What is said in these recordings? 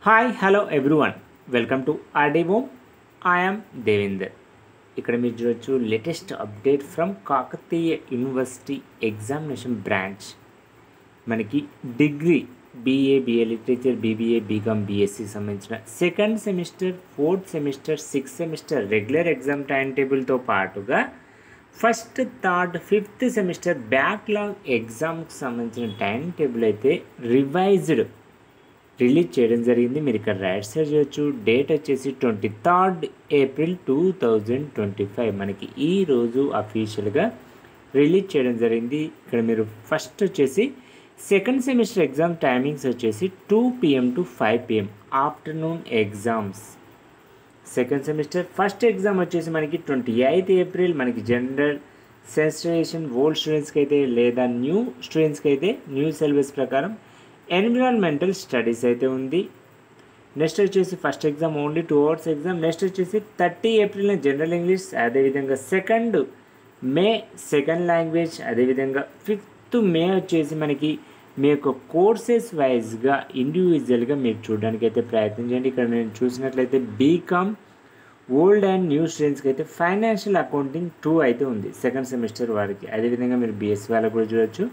Hi hello everyone welcome to RDO. I'm Devender. ఇక్కడ మీరు చూడొచ్చు latest update from Kakatiya university examination branch. మనకి degree BA, BA literature, BBA, BCom, BSc సంబంధించిన second semester, fourth semester, sixth semester regular exam time టేబుల్తో పాటుగా first, third, fifth semester backlog ఎగ్జామ్కి సంబంధించిన time table అయితే రివైజ్డ్ రిలీజ్ చేయడం జరిగింది. మీరు ఇక్కడ రైట్ సైడ్ చూడొచ్చు. డేట్ వచ్చేసి 23rd April 2025 మనకి ఈరోజు అఫీషియల్గా రిలీజ్ చేయడం జరిగింది. ఇక్కడ మీరు ఫస్ట్ వచ్చేసి సెకండ్ సెమిస్టర్ ఎగ్జామ్ టైమింగ్స్ వచ్చేసి 2 PM to 5 PM afternoon exams. Second semester first exam వచ్చేసి మనకి 28th April మనకి జనరల్ సెన్సిటైజేషన్ ఓల్డ్ స్టూడెంట్స్కి అయితే లేదా న్యూ స్టూడెంట్స్కి అయితే న్యూ సిలబస్ ప్రకారం ఎన్విరాన్మెంటల్ స్టడీస్ అయితే ఉంది. నెక్స్ట్ వచ్చేసి first exam only 2 hours exam. Next వచ్చేసి 30 April జనరల్ ఇంగ్లీష్, అదేవిధంగా 2nd May సెకండ్ లాంగ్వేజ్, అదేవిధంగా 5th May వచ్చేసి మనకి మీ యొక్క కోర్సెస్ వైజ్గా ఇండివిజువల్గా మీరు చూడడానికి అయితే ప్రయత్నం చేయండి. ఇక్కడ నేను చూసినట్లయితే బీకామ్ ఓల్డ్ అండ్ న్యూ స్టూడెంట్స్కి అయితే ఫైనాన్షియల్ అకౌంటింగ్ 2 అయితే ఉంది సెకండ్ సెమిస్టర్ వారికి. అదేవిధంగా మీరు బీఎస్సీ వాళ్ళకి కూడా చూడొచ్చు.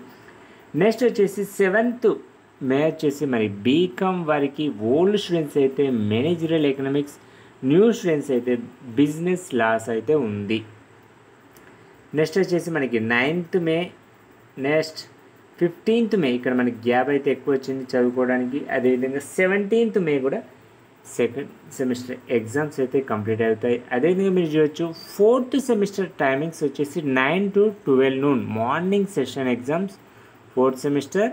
నెక్స్ట్ వచ్చేసి 7th May వచ్చేసి మరి బీకామ్ వారికి ఓల్డ్ స్టూడెంట్స్ అయితే మేనేజరల్ ఎకనామిక్స్, న్యూ స్టూడెంట్స్ అయితే బిజినెస్ లాస్ అయితే ఉంది. నెక్స్ట్ వచ్చేసి మనకి 9th May, next 15th May ఇక్కడ మనకి గ్యాప్ అయితే ఎక్కువ వచ్చింది చదువుకోవడానికి. అదేవిధంగా 17th May కూడా సెకండ్ సెమిస్టర్ ఎగ్జామ్స్ అయితే కంప్లీట్ అవుతాయి. అదేవిధంగా మీరు చూడొచ్చు 4th సెమిస్టర్ టైమింగ్స్ వచ్చేసి 9 to 12 noon morning session exams 4th semester.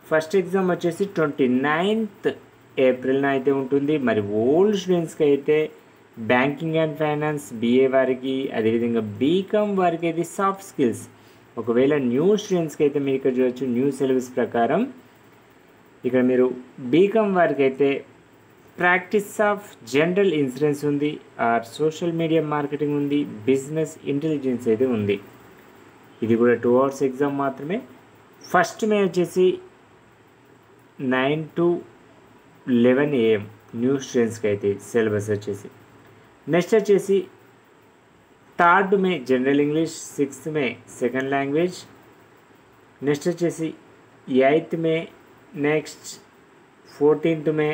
First exam వచ్చేసి 29th April అయితే ఉంటుంది. మరి ఓల్డ్ స్టూడెంట్స్కి అయితే బ్యాంకింగ్ అండ్ ఫైనాన్స్ బీఏ వారికి, అదేవిధంగా బీకామ్ వారికి అయితే సాఫ్ట్ స్కిల్స్. ఒకవేళ న్యూ స్టూడెంట్స్కి అయితే మీరు ఇక్కడ చూడొచ్చు న్యూ సిలబస్ ప్రకారం ఇక్కడ మీరు బీకామ్ వారికి అయితే ప్రాక్టీస్ ఆఫ్ జనరల్ ఇన్సూరెన్స్ ఉంది, ఆర్ సోషల్ మీడియా మార్కెటింగ్ ఉంది, బిజినెస్ ఇంటెలిజెన్స్ అయితే ఉంది. ఇది కూడా 2 hours ఎగ్జామ్ మాత్రమే. ఫస్ట్ మే వచ్చేసి 9 to 11 AM న్యూ స్టూడెంట్స్కి అయితే సిలబస్ వచ్చేసి. నెక్స్ట్ వచ్చేసి 3rd May general English, 6th May second language. Next వచ్చేసి 8th May, next 14th May,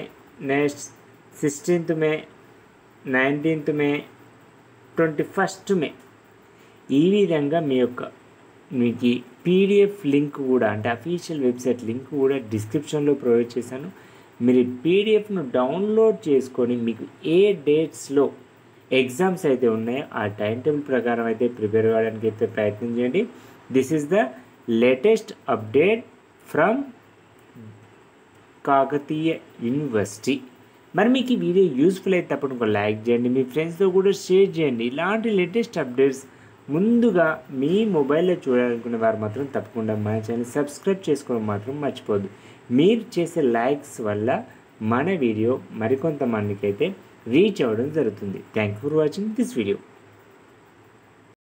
next 16th May, 19th May, 21st May. ఈ విధంగా మీ యొక్క మీకు పీడిఎఫ్ లింక్ కూడా అంటే అఫీషియల్ వెబ్సైట్ లింక్ కూడా డిస్క్రిప్షన్లో ప్రొవైడ్ చేశాను. మీరు పీడిఎఫ్ను డౌన్లోడ్ చేసుకొని మీకు ఏ డేట్స్లో ఎగ్జామ్స్ అయితే ఉన్నాయో ఆ టైం టేబుల్ ప్రకారం అయితే ప్రిపేర్ అవ్వడానికి అయితే ప్రయత్నం చేయండి. This is the latest update from Kakatiya university. మరి మీకు ఈ వీడియో యూస్ఫుల్ అయితే తప్పకుండా లైక్ చేయండి, మీ ఫ్రెండ్స్తో కూడా షేర్ చేయండి. ఇలాంటి లేటెస్ట్ అప్డేట్స్ ముందుగా మీ మొబైల్లో చూడాలనుకునే వారు మాత్రం తప్పకుండా మన ఛానల్ సబ్స్క్రైబ్ చేసుకోవడం మాత్రం మర్చిపోద్దు. మీరు చేసే లైక్స్ వల్ల మన వీడియో మరికొంతమందికి అయితే రీచ్ అవ్వడం జరుగుతుంది. Thank you for watching this video.